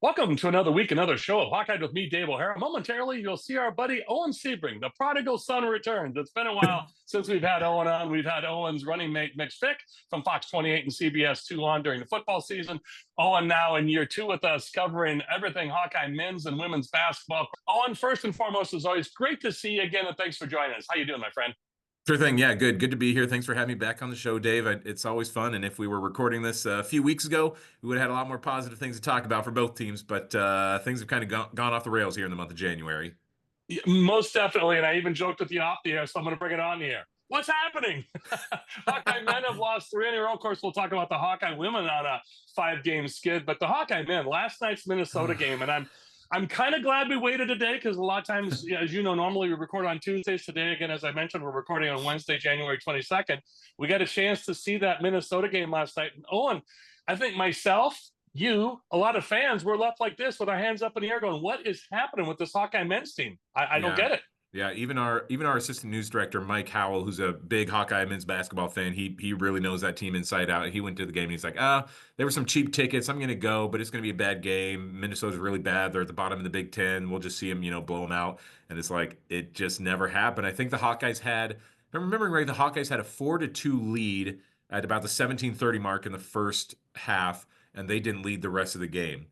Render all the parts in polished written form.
Welcome to another week, another show of Hawkeyed with me, Dave O'Hara. Momentarily, you'll see our buddy Owen Siebring, the prodigal son, returns. It's been a while since we've had Owen on. We've had Owen's running mate, Mitch Fick, from Fox 28 and CBS 2 on during the football season. Owen now in year two with us, covering everything Hawkeye men's and women's basketball. Owen, first and foremost, is always great to see you again, and thanks for joining us. How you doing, my friend? Sure thing. Yeah, good. Good to be here. Thanks for having me back on the show, Dave. It's always fun. And if we were recording this a few weeks ago, we would have had a lot more positive things to talk about for both teams. But things have kind of gone off the rails here in the month of January. Most definitely, and I even joked with you off the air, so I'm going to bring it on the air. What's happening? Hawkeye men have lost three in a row. Of course, we'll talk about the Hawkeye women on a 5-game skid, but the Hawkeye men, last night's Minnesota game, and I'm kind of glad we waited a day because a lot of times, as you know, normally we record on Tuesdays. Today, again, as I mentioned, we're recording on Wednesday, January 22nd. We got a chance to see that Minnesota game last night. And Owen, I think myself, you, a lot of fans were left like this with our hands up in the air going, what is happening with this Hawkeye men's team? I don't get it. Yeah, even our assistant news director, Mike Howell, who's a big Hawkeye men's basketball fan, he really knows that team inside out. He went to the game and he's like, there were some cheap tickets. I'm gonna go, but it's gonna be a bad game. Minnesota's really bad. They're at the bottom of the Big Ten. We'll just see them, blow them out. And it's like it just never happened. I think the Hawkeyes had, if I'm remembering right, the Hawkeyes had a 4-2 lead at about the 17:30 mark in the first half, and they didn't lead the rest of the game.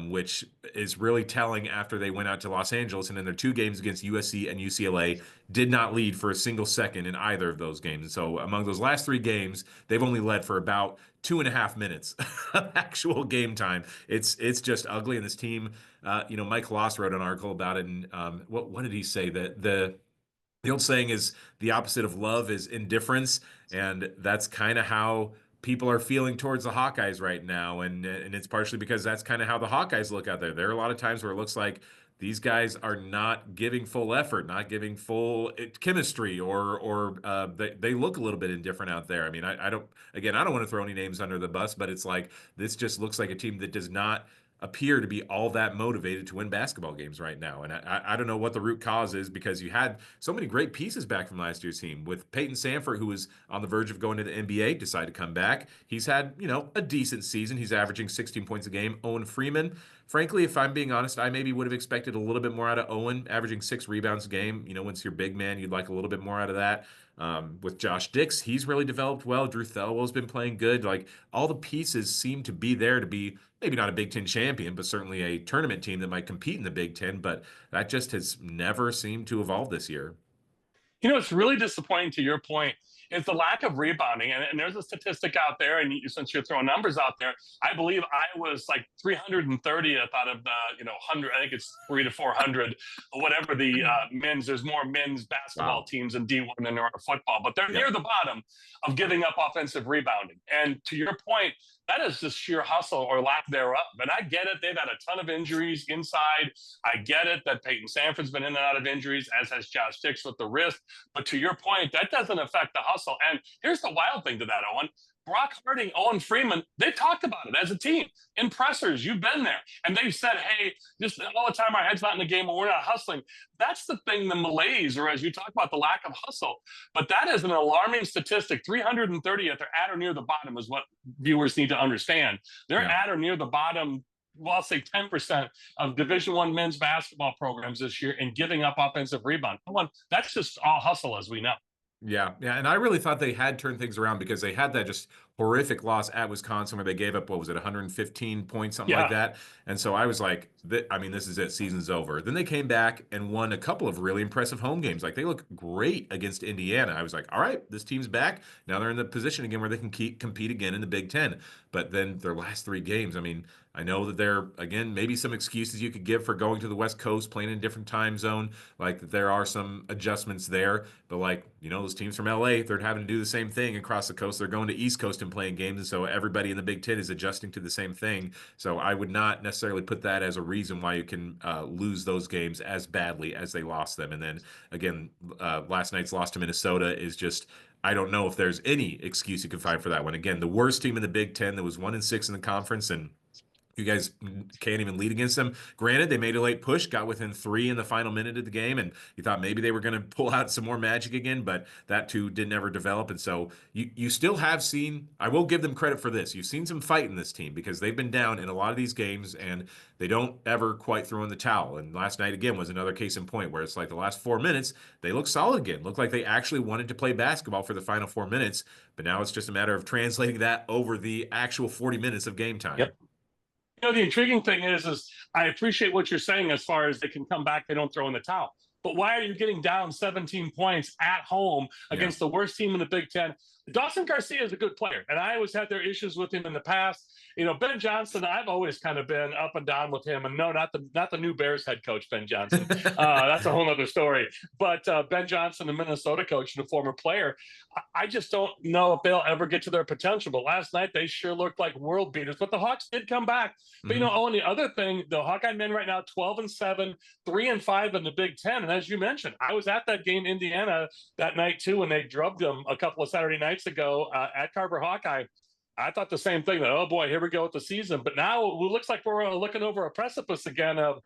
Which is really telling after they went out to Los Angeles and in their two games against USC and UCLA did not lead for a single second in either of those games. And so among those last three games, they've only led for about 2.5 minutes of actual game time. It's just ugly. And this team, Mike Loss wrote an article about it. And what did he say? That the old saying is the opposite of love is indifference, and that's kind of how people are feeling towards the Hawkeyes right now, and it's partially because that's kind of how the Hawkeyes look out there. There are a lot of times where it looks like these guys are not giving full effort, not giving full chemistry, or they look a little bit indifferent out there. I mean, I don't want to throw any names under the bus, but it's like this just looks like a team that does not appear to be all that motivated to win basketball games right now. And I don't know what the root cause is, because you had so many great pieces back from last year's team with Peyton Sandfort, who was on the verge of going to the NBA, decided to come back. He's had, a decent season. He's averaging 16 points a game. Owen Freeman, frankly, if I'm being honest, I maybe would have expected a little bit more out of Owen, averaging 6 rebounds a game. Once you're big man, you'd like a little bit more out of that. With Josh Dix, he's really developed well. Drew Thelwell's been playing good. Like, all the pieces seem to be there to be maybe not a Big Ten champion, but certainly a tournament team that might compete in the Big Ten. But that just has never seemed to evolve this year. It's really disappointing, to your point, is the lack of rebounding. And there's a statistic out there, and since you're throwing numbers out there, I believe I was like 330th out of the 100. I think it's 300 to 400, or whatever the men's. There's more men's basketball teams in D1 than there are football, but they're near the bottom of giving up offensive rebounding. And to your point, that is just sheer hustle or lack thereof. And I get it. They've had a ton of injuries inside. I get it that Peyton Sandfort's been in and out of injuries, as has Josh Dix with the wrist. But to your point, that doesn't affect the hustle. And here's the wild thing to that, Owen. Brock Harding, Owen Freeman, they talked about it as a team. In pressers, you've been there. And they've said, hey, just all the time our head's not in the game, but we're not hustling. That's the thing, the malaise, or as you talk about, the lack of hustle. But that is an alarming statistic. 330th, they're at or near the bottom is what viewers need to understand. They're at or near the bottom, well, I'll say 10% of Division I men's basketball programs this year in giving up offensive rebound. That's just all hustle, as we know. Yeah, and I really thought they had turned things around, because they had that just horrific loss at Wisconsin where they gave up, what was it, 115 points, something like that. And so I was like, this is it, season's over. Then they came back and won a couple of really impressive home games. Like, they look great against Indiana. I was like, all right, this team's back. Now they're in the position again where they can compete again in the Big Ten. But then their last 3 games, I mean, I know that there, again, maybe some excuses you could give for going to the West Coast, playing in a different time zone, like that there are some adjustments there. But like, those teams from LA, they're having to do the same thing across the coast. They're going to East Coast and playing games. And so everybody in the Big Ten is adjusting to the same thing. So I would not necessarily put that as a reason why you can lose those games as badly as they lost them. And then again, last night's loss to Minnesota is just, I don't know if there's any excuse you can find for that one. Again, the worst team in the Big Ten that was 1-6 in the conference, and You guys can't even lead against them. Granted, they made a late push, got within 3 in the final minute of the game, and you thought maybe they were going to pull out some more magic again, but that too didn't ever develop. And so you still have seen, I will give them credit for this. You've seen some fight in this team because they've been down in a lot of these games and they don't ever quite throw in the towel. And last night again was another case in point where it's like the last 4 minutes, they look solid again. Looked like they actually wanted to play basketball for the final 4 minutes, but now it's just a matter of translating that over the actual 40 minutes of game time. Yep. The intriguing thing is I appreciate what you're saying as far as they can come back, they don't throw in the towel. But why are you getting down 17 points at home against the worst team in the Big Ten? Dawson Garcia is a good player, and I always had their issues with him in the past. Ben Johnson, I've always kind of been up and down with him. And no, not the new Bears head coach, Ben Johnson. That's a whole other story. But Ben Johnson, the Minnesota coach and a former player, I just don't know if they'll ever get to their potential. But last night, they sure looked like world beaters. But the Hawks did come back. But, Owen, the other thing, the Hawkeye men right now, 12-7, 3-5 in the Big Ten. And as you mentioned, I was at that game, Indiana, that night, too, when they drubbed them a couple of Saturday nights ago at Carver Hawkeye. I thought the same thing, that, oh, boy, here we go with the season. But now it looks like we're looking over a precipice again of,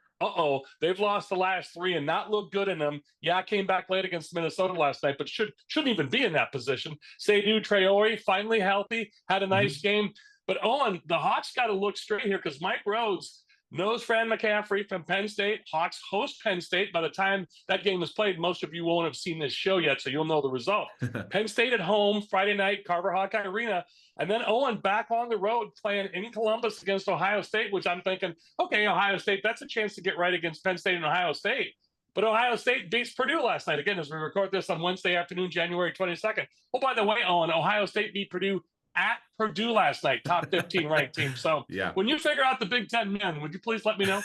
they've lost the last 3 and not looked good in them. Yeah, came back late against Minnesota last night, but shouldn't even be in that position. Seydou Traore, finally healthy, had a nice game. But, Owen, the Hawks got to look straight here because Mike Rhodes knows Fran McCaffrey from Penn State. Hawks host Penn State. By the time that game is played, most of you won't have seen this show yet, so you'll know the result. Penn State at home, Friday night, Carver Hawkeye Arena. And then Owen back on the road playing in Columbus against Ohio State, which I'm thinking, okay, Ohio State, that's a chance to get right against Penn State and Ohio State. But Ohio State beats Purdue last night. Again, as we record this on Wednesday afternoon, January 22nd. Oh, by the way, Owen, Ohio State beat Purdue at Purdue last night, top 15 ranked team. So when you figure out the Big Ten men, would you please let me know?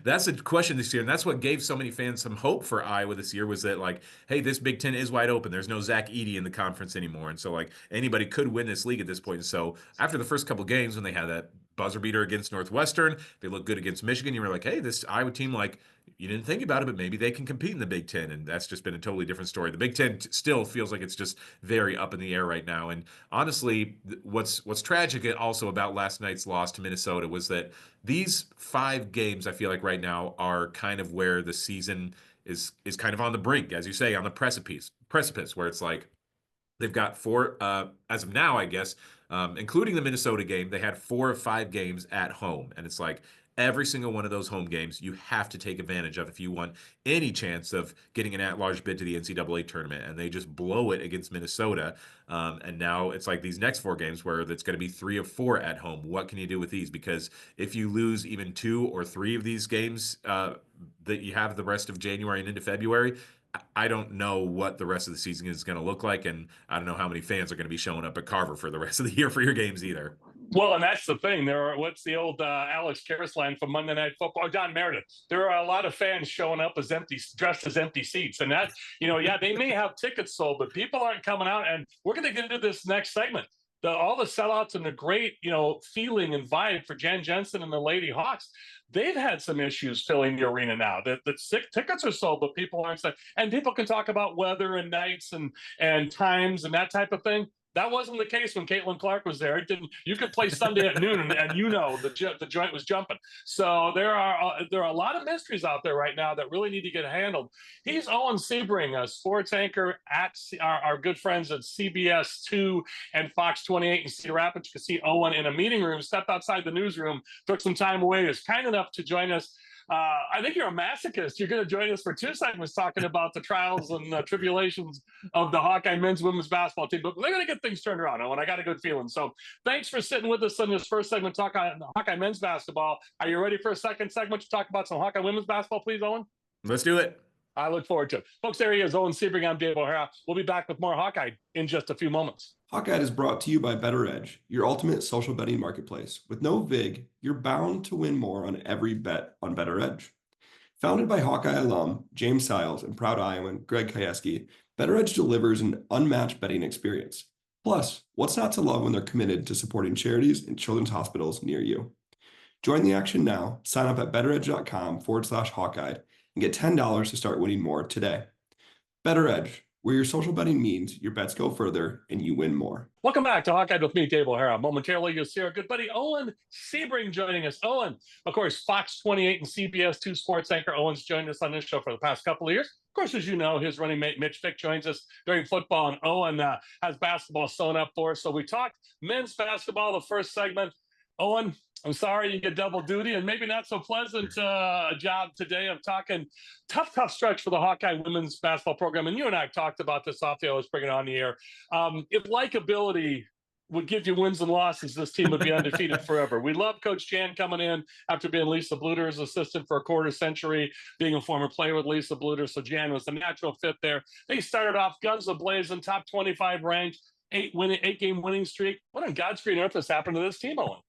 That's a question this year, and that's what gave so many fans some hope for Iowa this year, was that, like, hey, this Big Ten is wide open. There's no Zach Edey in the conference anymore, and so, like, anybody could win this league at this point. And so after the first couple games, when they had that buzzer beater against Northwestern, they looked good against Michigan, you were like, hey, this Iowa team, like, you didn't think about it, but maybe they can compete in the Big Ten, and that's just been a totally different story. The Big Ten still feels like it's just very up in the air right now. And honestly, what's tragic also about last night's loss to Minnesota was that these 5 games, I feel like right now, are kind of where the season is kind of on the brink, as you say, on the precipice, where it's like they've got 4, as of now, I guess, including the Minnesota game, they had 4 of 5 games at home. And it's like, every single one of those home games you have to take advantage of if you want any chance of getting an at-large bid to the NCAA tournament. And they just blow it against Minnesota. And now it's like these next 4 games where it's going to be 3 of 4 at home. What can you do with these? Because if you lose even 2 or 3 of these games that you have the rest of January and into February, I don't know what the rest of the season is going to look like, and I don't know how many fans are going to be showing up at Carver for the rest of the year for your games either. Well, and that's the thing. What's the old Alex Karras line from Monday Night Football? John Meredith. There are a lot of fans showing up dressed as empty seats, and that, they may have tickets sold, but people aren't coming out. And we're going to get into this next segment. All the sellouts and the great, feeling and vibe for Jen Jensen and the Lady Hawks. They've had some issues filling the arena now. The tickets are sold, but people aren't. And people can talk about weather and nights and times and that type of thing. That wasn't the case when Caitlin Clark was there. You could play Sunday at noon, and the joint was jumping. So there are a lot of mysteries out there right now that really need to get handled. He's Owen Siebring, a sports anchor at our good friends at CBS 2 and Fox 28 in Cedar Rapids. You can see Owen in a meeting room, stepped outside the newsroom, took some time away, is kind enough to join us. I think you're a masochist. You're going to join us for 2 segments talking about the trials and tribulations of the Hawkeye men's women's basketball team. But they're going to get things turned around, Owen. I got a good feeling. So thanks for sitting with us in this first segment, talk on Hawkeye men's basketball. Are you ready for a second segment to talk about some Hawkeye women's basketball, please, Owen? Let's do it. I look forward to it. Folks, there he is, Owen Siebring. I'm Dave O'Hara. We'll be back with more Hawkeye in just a few moments. Hawkeyed is brought to you by Better Edge, your ultimate social betting marketplace. With no VIG, you're bound to win more on every bet on Better Edge. Founded by Hawkeye alum James Seils and proud Iowan Greg Kieski, Better Edge delivers an unmatched betting experience. Plus, what's not to love when they're committed to supporting charities and children's hospitals near you? Join the action now. Sign up at betteredge.com/Hawkeyed and get $10 to start winning more today. Better Edge, where your social betting means your bets go further and you win more. Welcome back to Hawkeyed with me, Dave O'Hara. Momentarily, you'll see our good buddy Owen Siebring joining us. Owen, of course, Fox 28 and CBS 2 sports anchor. Owen's joined us on this show for the past couple of years. Of course, as you know, his running mate Mitch Fick joins us during football, and Owen has basketball sewn up for us. So we talked men's basketball, the first segment. Owen, I'm sorry you get double duty, and maybe not so pleasant job today of talking tough stretch for the Hawkeye women's basketball program. And you and I have talked about this off the air. Let's bring it on the air. If likability would give you wins and losses, this team would be undefeated forever. We love Coach Jan coming in after being Lisa Bluter's assistant for a quarter century, being a former player with Lisa Bluter. So Jan was the natural fit there. They started off guns a-blazing, top 25 ranked. 8-game winning streak. What on God's green earth has happened to this team, Owen?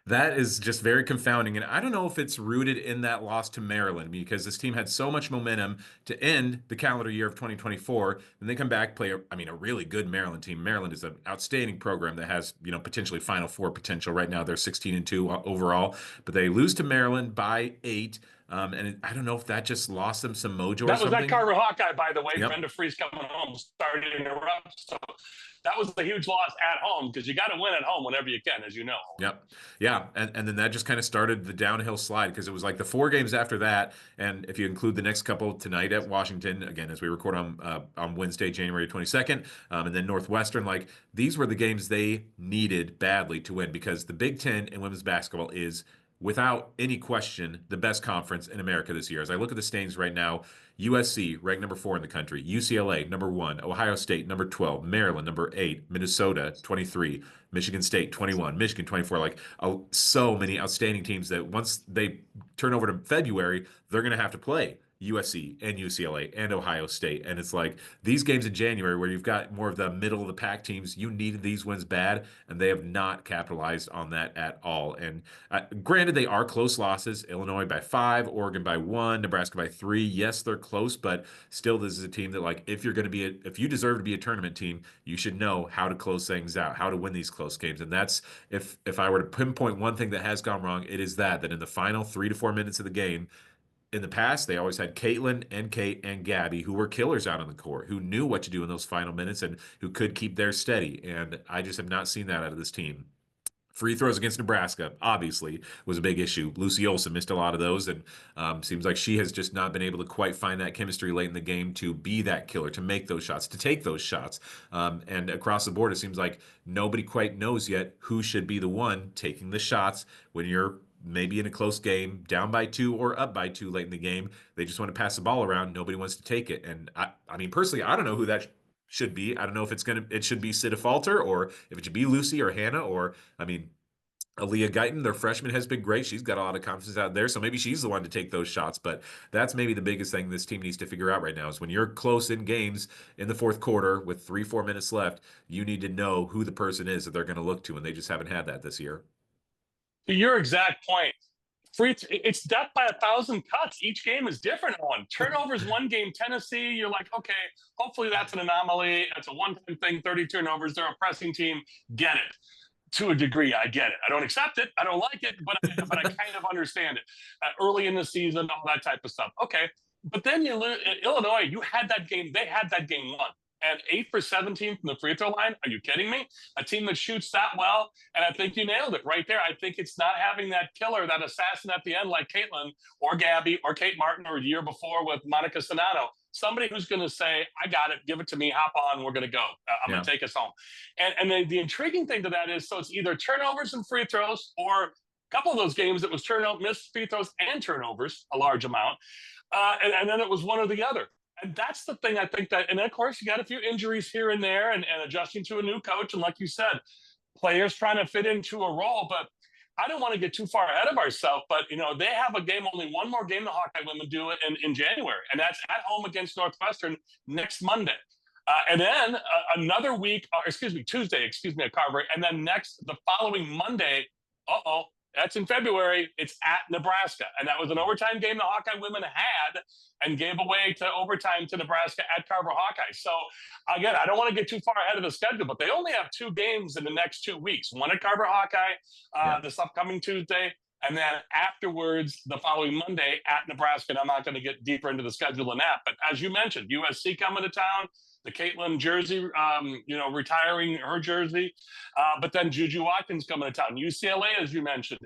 That is just very confounding. And I don't know if it's rooted in that loss to Maryland, because this team had so much momentum to end the calendar year of 2024. And they come back, play a really good Maryland team. Maryland is an outstanding program that has, potentially Final Four potential right now. They're 16-2 overall, but they lose to Maryland by 8. I don't know if that just lost them some mojo or something. That was that Carver Hawkeye, by the way. Yep. Brenda Freese coming home started to interrupt. So that was a huge loss at home, because you got to win at home whenever you can, as you know. Yep. Yeah. And then that just kind of started the downhill slide, because it was like the 4 games after that. And if you include the next couple tonight at Washington, again, as we record on Wednesday, January 22nd, and then Northwestern, like these were the games they needed badly to win, because the Big Ten in women's basketball is, without any question, the best conference in America this year. As I look at the standings right now, USC ranked number 4 in the country, UCLA number 1, Ohio State number 12, Maryland number 8, Minnesota 23, Michigan State 21, Michigan 24. Like so many outstanding teams that once they turn over to February, they're going to have to play USC and UCLA and Ohio State. And it's like these games in January where you've got more of the middle of the pack teams, you needed these wins bad, and they have not capitalized on that at all. And granted, they are close losses. Illinois by 5, Oregon by 1, Nebraska by 3. Yes, they're close, but still this is a team that, like, if you deserve to be a tournament team, you should know how to close things out, how to win these close games. And that's, if I were to pinpoint one thing that has gone wrong, it is that in the final 3 to 4 minutes of the game, in the past, they always had Caitlin and Kate and Gabby, who were killers out on the court, who knew what to do in those final minutes and who could keep theirs steady. And I just have not seen that out of this team. Free throws against Nebraska, obviously, was a big issue. Lucy Olson missed a lot of those, and seems like she has just not been able to quite find that chemistry late in the game to be that killer, to make those shots, to take those shots. And across the board, it seems like nobody quite knows yet who should be the one taking the shots when you're maybe in a close game, down by 2 or up by 2 late in the game. They just want to pass the ball around. Nobody wants to take it. And I mean, personally, I don't know who that should be. I don't know if it should be Sita Falter, or if it should be Lucy or Hannah, or, I mean, Aaliyah Guyton, their freshman, has been great. She's got a lot of confidence out there, so maybe she's the one to take those shots. But that's maybe the biggest thing this team needs to figure out right now, is when you're close in games in the fourth quarter with 3-4 minutes left, you need to know who the person is that they're going to look to, and they just haven't had that this year. To your exact point, it's death by 1,000 cuts. Each game is different. One turnovers, one game, Tennessee, you're like, okay, hopefully that's an anomaly. It's a one-time thing, 30 turnovers. They're a pressing team. Get it. To a degree, I get it. I don't accept it. I don't like it, but I kind of understand it. Early in the season, all that type of stuff. Okay. But then you lose Illinois. You had that game. They had that game won. And 8 for 17 from the free throw line. Are you kidding me? A team that shoots that well. And I think you nailed it right there. I think it's not having that killer, that assassin at the end, like Caitlin or Gabby or Kate Martin, or the year before with Monica Sonano. Somebody who's going to say, I got it, give it to me, hop on, we're going to go. I'm going to take us home. And then the intriguing thing to that is, so it's either turnovers and free throws, or a couple of those games it was missed free throws and turnovers, a large amount. And then it was one or the other. And that's the thing I think that, and of course you got a few injuries here and there, and adjusting to a new coach. And like you said, players trying to fit into a role, but I don't want to get too far ahead of ourselves, but they have a game, only one more game the Hawkeye women do it in January, and that's at home against Northwestern next Monday. And then another week, Tuesday, at Carver, and then the following Monday, that's in February, it's at Nebraska. And that was an overtime game the Hawkeye women had and gave away to overtime to Nebraska at Carver Hawkeye. So, again, I don't want to get too far ahead of the schedule, but they only have 2 games in the next 2 weeks. One at Carver Hawkeye this upcoming Tuesday, and then afterwards, the following Monday at Nebraska. And I'm not going to get deeper into the schedule than that. But as you mentioned, USC coming to town, the Caitlin jersey, retiring her jersey. But then Juju Watkins coming to town. UCLA, as you mentioned,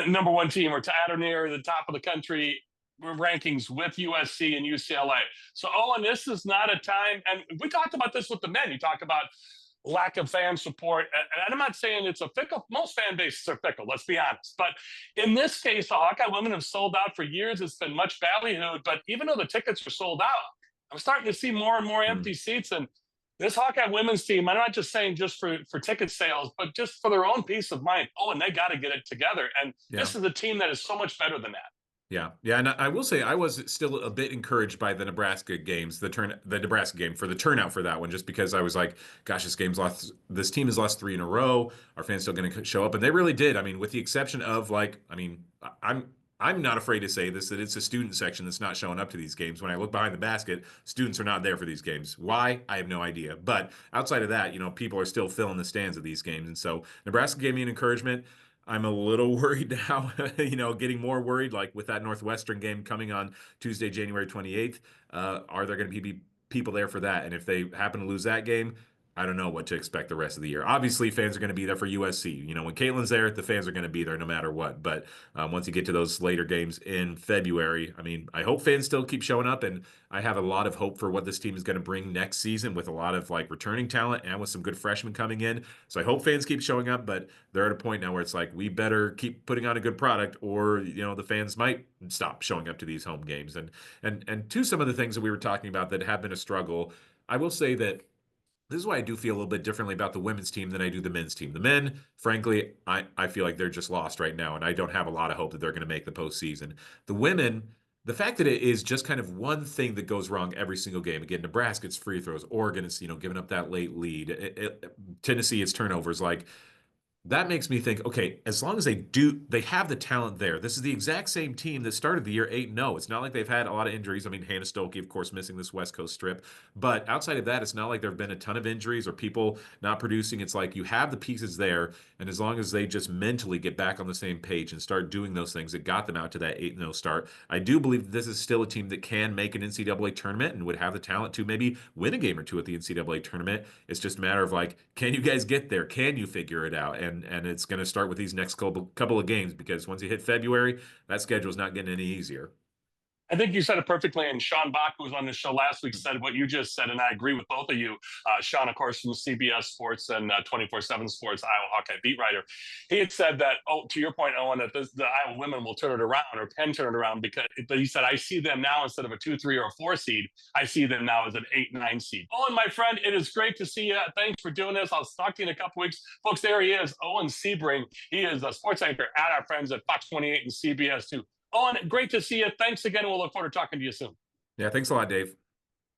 number one team, or at or near the top of the country rankings with USC and UCLA. So, Owen, this is not a time, and we talked about this with the men. You talk about lack of fan support, and I'm not saying it's a fickle. Most fan bases are fickle, let's be honest. But in this case, the Hawkeye women have sold out for years. It's been much ballyhooed, but even though the tickets are sold out, I'm starting to see more and more empty seats. And this Hawkeye women's team, I'm not just saying just for ticket sales, but just for their own peace of mind. Oh, and they got to get it together. And this is a team that is so much better than that. Yeah. And I will say I was still a bit encouraged by the Nebraska games, the Nebraska game, for the turnout for that one, just because I was like, gosh, this team has lost 3 in a row. Are fans still going to show up? And they really did. I mean, with the exception of I'm not afraid to say this, that it's a student section that's not showing up to these games. When I look behind the basket, students are not there for these games. Why? I have no idea. But outside of that, people are still filling the stands of these games. And so Nebraska gave me an encouragement. I'm a little worried now, getting more worried, like with that Northwestern game coming on Tuesday, January 28th. Are there going to be people there for that? And if they happen to lose that game, I don't know what to expect the rest of the year. Obviously, fans are going to be there for USC. When Caitlin's there, the fans are going to be there no matter what. But once you get to those later games in February, I hope fans still keep showing up. And I have a lot of hope for what this team is going to bring next season, with a lot of returning talent and with some good freshmen coming in. So I hope fans keep showing up, but they're at a point now where it's like, we better keep putting on a good product, or the fans might stop showing up to these home games. And to some of the things that we were talking about that have been a struggle, I will say that this is why I do feel a little bit differently about the women's team than I do the men's team. The men, frankly, I feel like they're just lost right now, and I don't have a lot of hope that they're going to make the postseason. The women, the fact that it is just kind of one thing that goes wrong every single game. Again, Nebraska, it's free throws. Oregon is, giving up that late lead. Tennessee, it's turnovers. That makes me think, okay, as long as they have the talent there. This is the exact same team that started the year 8-0. It's not like they've had a lot of injuries. Hannah Stokey, of course, missing this West Coast trip. But outside of that, it's not like there have been a ton of injuries or people not producing. It's like you have the pieces there, and as long as they just mentally get back on the same page and start doing those things that got them out to that 8-0 start, I do believe that this is still a team that can make an NCAA tournament and would have the talent to maybe win a game or two at the NCAA tournament. It's just a matter of can you guys get there? Can you figure it out? And it's going to start with these next couple of games, because once you hit February, that schedule is not getting any easier. I think you said it perfectly. And Sean Bach, who was on the show last week, said what you just said. And I agree with both of you. Sean, of course, from CBS Sports and 24/7 Sports, Iowa Hawkeye beat writer. He had said that, to your point, Owen, that the Iowa women will turn it around, or can turn it around, but he said, I see them now instead of a 2, 3, or 4 seed. I see them now as an 8, 9 seed. Owen, my friend, it is great to see you. Thanks for doing this. I'll talk to you in a couple weeks. Folks, there he is, Owen Siebring. He is a sports anchor at our friends at Fox 28 and CBS 2. Owen, great to see you. Thanks again. We'll look forward to talking to you soon. Yeah, thanks a lot, Dave.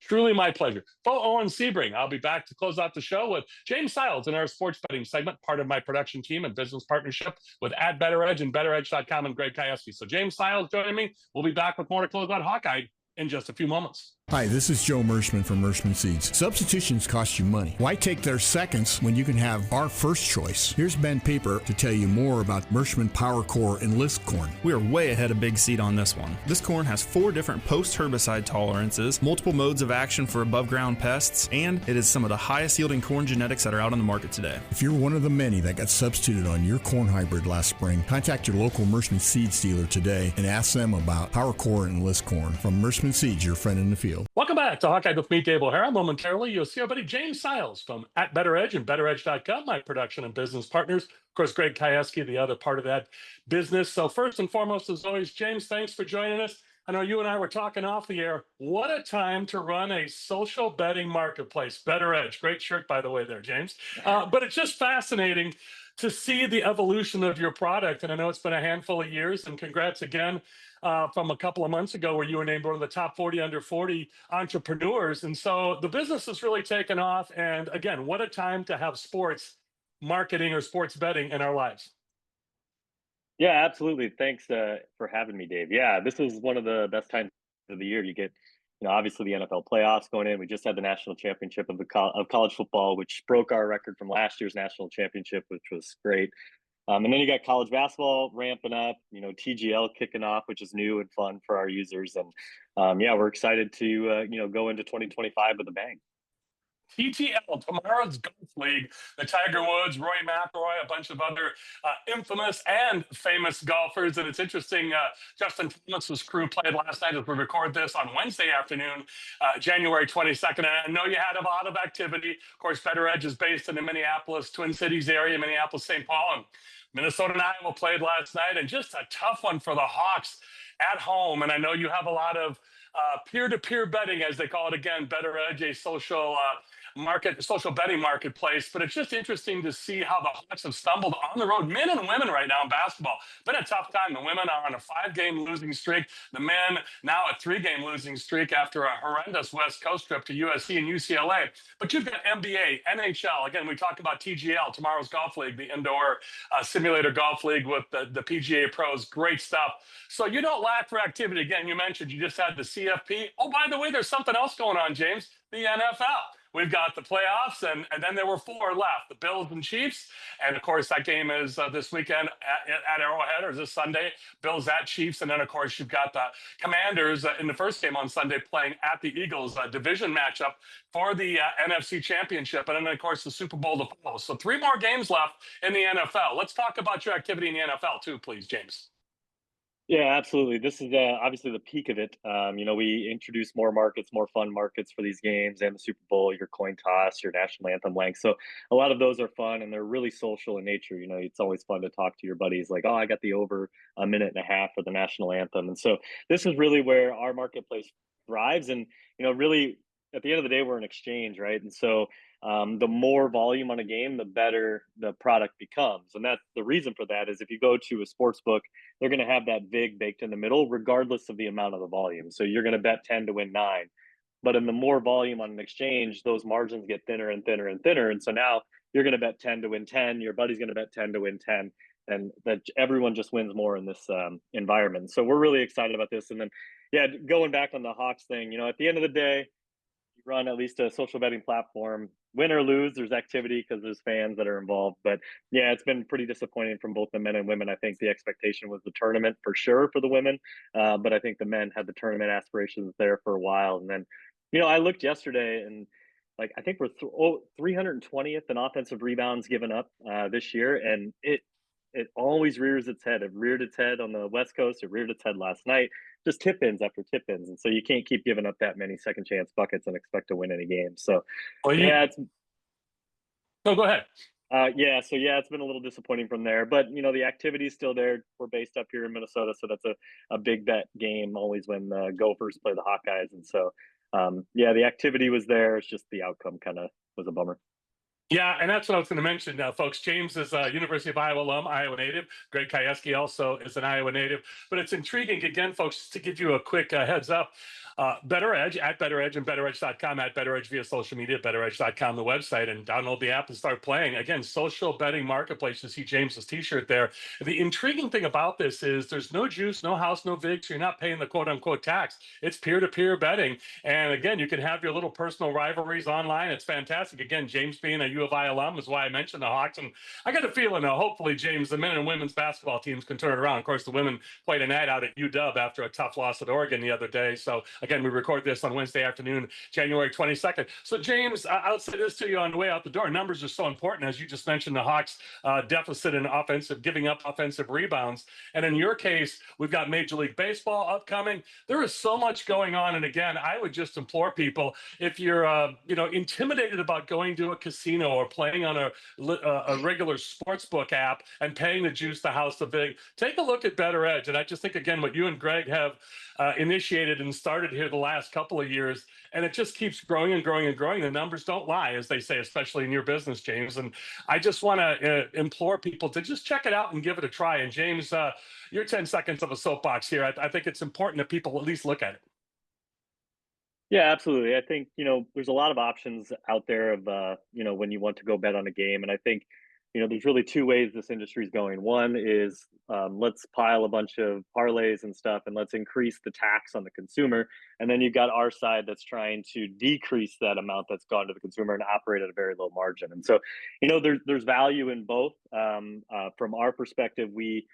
Truly my pleasure. For Owen Siebring, I'll be back to close out the show with James Seils in our sports betting segment, part of my production team and business partnership with @BetterEdge and BetterEdge.com and Greg Kajewski. So James Seils joining me. We'll be back with more to close out Hawkeye in just a few moments. Hi, this is Joe Mershman from Mershman Seeds. Substitutions cost you money. Why take their seconds when you can have our first choice? Here's Ben Paper to tell you more about Mershman Power Core Enlist corn. We are way ahead of Big Seed on this one. This corn has 4 different post-herbicide tolerances, multiple modes of action for above-ground pests, and it is some of the highest-yielding corn genetics that are out on the market today. If you're one of the many that got substituted on your corn hybrid last spring, contact your local Mershman Seeds dealer today and ask them about Power Core Enlist corn. From Mershman Seeds, your friend in the field. Welcome back to Hawkeye with me, Dave O'Hara. Momentarily, you'll see our buddy James Seils from @BetterEdge and BetterEdge.com, my production and business partners. Of course, Greg Kajewski, the other part of that business. So first and foremost, as always, James, thanks for joining us. I know you and I were talking off the air. What a time to run a social betting marketplace. BetterEdge. Great shirt, by the way, there, James. But it's just fascinating to see the evolution of your product. And I know it's been a handful of years, and congrats again from a couple of months ago where you were named one of the top 40 under 40 entrepreneurs. And so the business has really taken off. And again, what a time to have sports marketing or sports betting in our lives. Yeah, absolutely. Thanks for having me, Dave. Yeah, this is one of the best times of the year. You get, obviously the NFL playoffs going in. We just had the national championship of college football, which broke our record from last year's national championship, which was great. And then you got college basketball ramping up, TGL kicking off, which is new and fun for our users. And yeah, we're excited to, go into 2025 with a bang. TTL, tomorrow's golf league. The Tiger Woods, Roy McIlroy, a bunch of other infamous and famous golfers. And it's interesting, Justin Thomas's crew played last night as we record this on Wednesday afternoon, January 22nd. And I know you had a lot of activity. Of course, Better Edge is based in the Minneapolis, Twin Cities area, Minneapolis, St. Paul. And Minnesota and Iowa played last night, and just a tough one for the Hawks at home. And I know you have a lot of peer-to-peer betting, as they call it again, Better Edge, a social betting marketplace. But it's just interesting to see how the Hawks have stumbled on the road, men and women right now in basketball. Been a tough time. The women are on a 5-game losing streak. The men now a 3-game losing streak after a horrendous West Coast trip to USC and UCLA. But you've got NBA, NHL. Again, we talked about TGL, tomorrow's golf league, the indoor simulator golf league with the PGA pros. Great stuff. So you don't lack for activity. Again, you mentioned you just had the CFP. Oh, by the way, there's something else going on, James, the NFL. We've got the playoffs, and then there were 4 left, the Bills and Chiefs. And, of course, that game is this weekend at Arrowhead, or this Sunday, Bills at Chiefs. And then, of course, you've got the Commanders in the first game on Sunday playing at the Eagles, a division matchup for the NFC Championship. And then, of course, the Super Bowl to follow. So 3 more games left in the NFL. Let's talk about your activity in the NFL, too, please, James. Yeah, absolutely. This is obviously the peak of it. We introduce more markets, more fun markets for these games and the Super Bowl, your coin toss, your national anthem length. So a lot of those are fun and they're really social in nature. It's always fun to talk to your buddies like, oh, I got the over a minute and a half for the national anthem. And so this is really where our marketplace thrives. And, really at the end of the day, we're an exchange, right? And so the more volume on a game, the better the product becomes. And that's the reason for that is if you go to a sports book, they're going to have that VIG baked in the middle, regardless of the amount of the volume. So you're going to bet 10 to win 9. But in the more volume on an exchange, those margins get thinner and thinner and thinner. And so now you're going to bet 10 to win 10. Your buddy's going to bet 10 to win 10. And that everyone just wins more in this environment. So we're really excited about this. And then, yeah, going back on the Hawks thing, at the end of the day, you run at least a social betting platform. Win or lose, there's activity because there's fans that are involved. But yeah, it's been pretty disappointing from both the men and women. I think the expectation was the tournament for sure for the women, but I think the men had the tournament aspirations there for a while. And then, I looked yesterday and I think we're 320th in offensive rebounds given up this year, and it always rears its head. It reared its head on the West Coast. It reared its head last night. Just tip-ins after tip-ins. And so you can't keep giving up that many second chance buckets and expect to win any game. So, No, go ahead. It's been a little disappointing from there. But, the activity is still there. We're based up here in Minnesota, so that's a big bet game always when the Gophers play the Hawkeyes. And so, the activity was there. It's just the outcome kind of was a bummer. Yeah, and that's what I was going to mention, folks. James is a University of Iowa alum, Iowa native. Greg Kajewski also is an Iowa native. But it's intriguing, again, folks, to give you a quick heads up. Better Edge, at Better Edge and BetterEdge.com, at Better Edge via social media, BetterEdge.com, the website, and download the app and start playing. Again, social betting marketplace. You see James's t-shirt there. The intriguing thing about this is there's no juice, no house, no vig, so you're not paying the quote-unquote tax. It's peer-to-peer betting. And again, you can have your little personal rivalries online. It's fantastic. Again, James being a U of I alum is why I mentioned the Hawks. And I got a feeling, hopefully, James, the men and women's basketball teams can turn it around. Of course, the women played a night out at UW after a tough loss at Oregon the other day. So, again, we record this on Wednesday afternoon, January 22nd. So, James, I'll say this to you on the way out the door. Numbers are so important. As you just mentioned, the Hawks deficit in offensive, giving up offensive rebounds. And in your case, we've got Major League Baseball upcoming. There is so much going on. And again, I would just implore people, if you're, intimidated about going to a casino or playing on a regular sports book app and paying the juice, the house, the vig, take a look at Better Edge. And I just think, again, what you and Greg have initiated and started here the last couple of years, and it just keeps growing and growing and growing. The numbers don't lie, as they say, especially in your business, James. And I just want to implore people to just check it out and give it a try. And James, your 10 seconds of a soapbox here. I think it's important that people at least look at it. Yeah, absolutely. I think, there's a lot of options out there of, when you want to go bet on a game. And I think there's really two ways this industry is going. One is let's pile a bunch of parlays and stuff and let's increase the tax on the consumer. And then you've got our side that's trying to decrease that amount that's gone to the consumer and operate at a very low margin. And so, there's value in both. From our perspective, we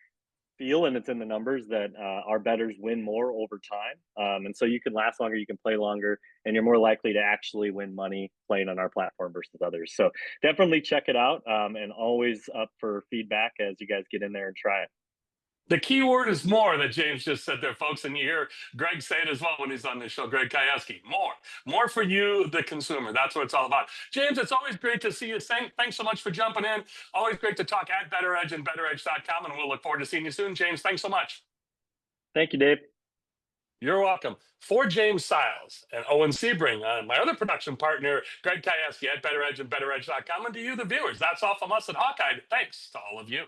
feel, and it's in the numbers, that our bettors win more over time. And so you can last longer, you can play longer, and you're more likely to actually win money playing on our platform versus others. So definitely check it out, and always up for feedback as you guys get in there and try it. The key word is more that James just said there, folks. And you hear Greg say it as well when he's on the show, Greg Kajewski. More for you, the consumer. That's what it's all about. James, it's always great to see you. Thanks so much for jumping in. Always great to talk at Better Edge and betteredge.com. And we'll look forward to seeing you soon. James, thanks so much. Thank you, Dave. You're welcome. For James Seils and Owen Siebring, my other production partner, Greg Kajewski at Better Edge and betteredge.com. And to you, the viewers, that's all from us at Hawkeyed. Thanks to all of you.